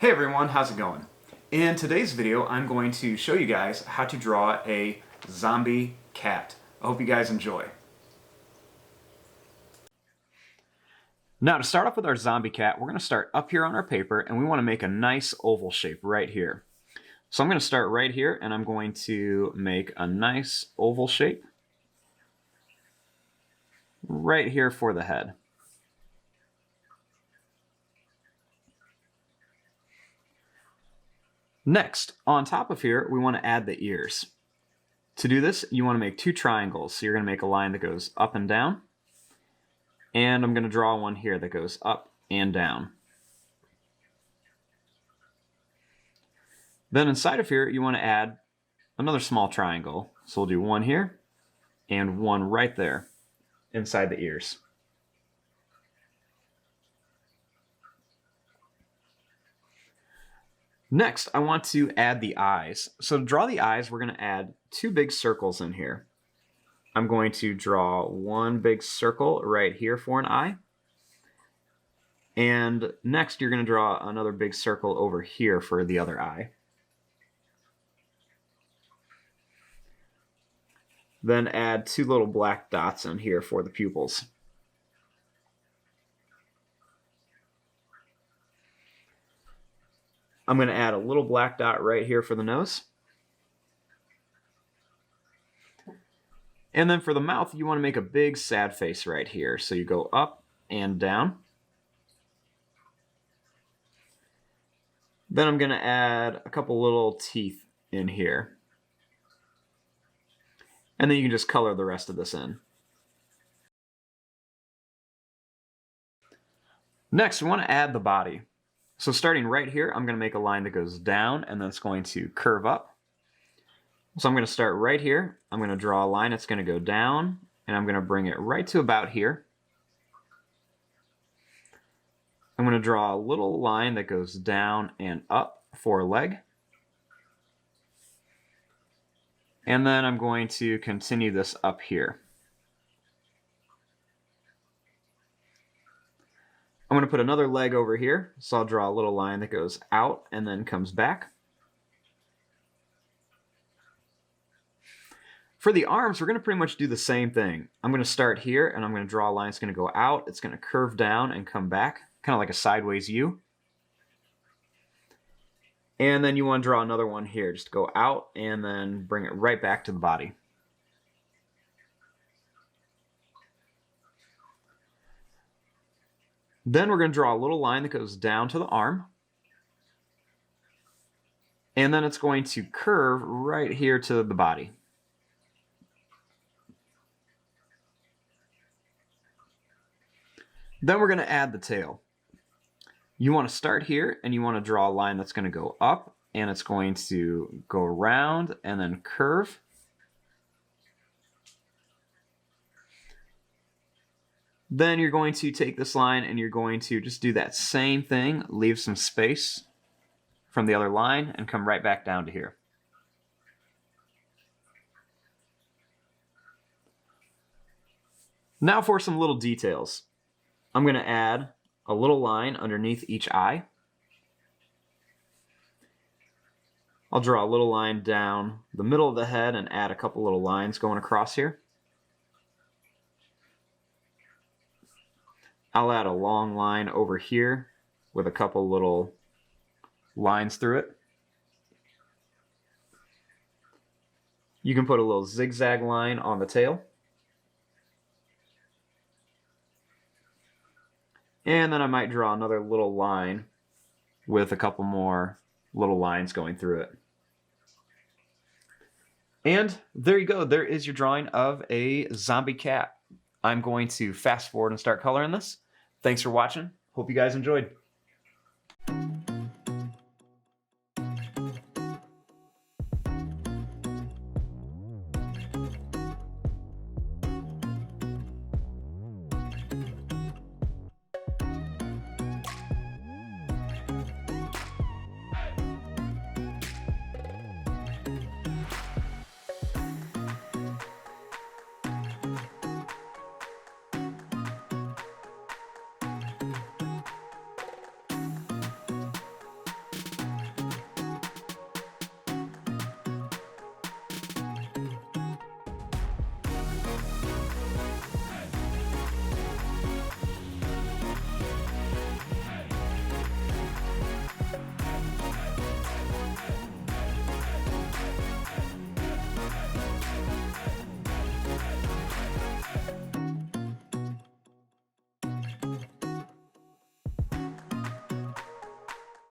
Hey everyone, how's it going? In today's video, I'm going to show you guys how to draw a zombie cat. I hope you guys enjoy. Now to start off with our zombie cat, we're going to start up here on our paper and we want to make a nice oval shape right here. So I'm going to start right here and I'm going to make a nice oval shape right here for the head. Next, on top of here, we want to add the ears. To do this, you want to make two triangles. So you're going to make a line that goes up and down. And I'm going to draw one here that goes up and down. Then inside of here, you want to add another small triangle. So we'll do one here and one right there inside the ears. Next, I want to add the eyes. So to draw the eyes, we're going to add two big circles in here. I'm going to draw one big circle right here for an eye. And next, you're going to draw another big circle over here for the other eye. Then add two little black dots in here for the pupils. I'm going to add a little black dot right here for the nose. And then for the mouth, you want to make a big sad face right here. So you go up and down. Then I'm going to add a couple little teeth in here. And then you can just color the rest of this in. Next, we want to add the body. So starting right here, I'm going to make a line that goes down and then it's going to curve up. So I'm going to start right here. I'm going to draw a line that's going to go down and I'm going to bring it right to about here. I'm going to draw a little line that goes down and up for a leg. And then I'm going to continue this up here. I'm going to put another leg over here, so I'll draw a little line that goes out and then comes back. For the arms, we're going to pretty much do the same thing. I'm going to start here and I'm going to draw a line that's going to go out. It's going to curve down and come back, kind of like a sideways U. And then you want to draw another one here, just go out and then bring it right back to the body. Then we're going to draw a little line that goes down to the arm. And then it's going to curve right here to the body. Then we're going to add the tail. You want to start here and you want to draw a line that's going to go up and it's going to go around and then curve. Then you're going to take this line and you're going to just do that same thing, leave some space from the other line and come right back down to here. Now for some little details. I'm going to add a little line underneath each eye. I'll draw a little line down the middle of the head and add a couple little lines going across here. I'll add a long line over here with a couple little lines through it. You can put a little zigzag line on the tail. And then I might draw another little line with a couple more little lines going through it. And there you go. There is your drawing of a zombie cat. I'm going to fast forward and start coloring this. Thanks for watching. Hope you guys enjoyed.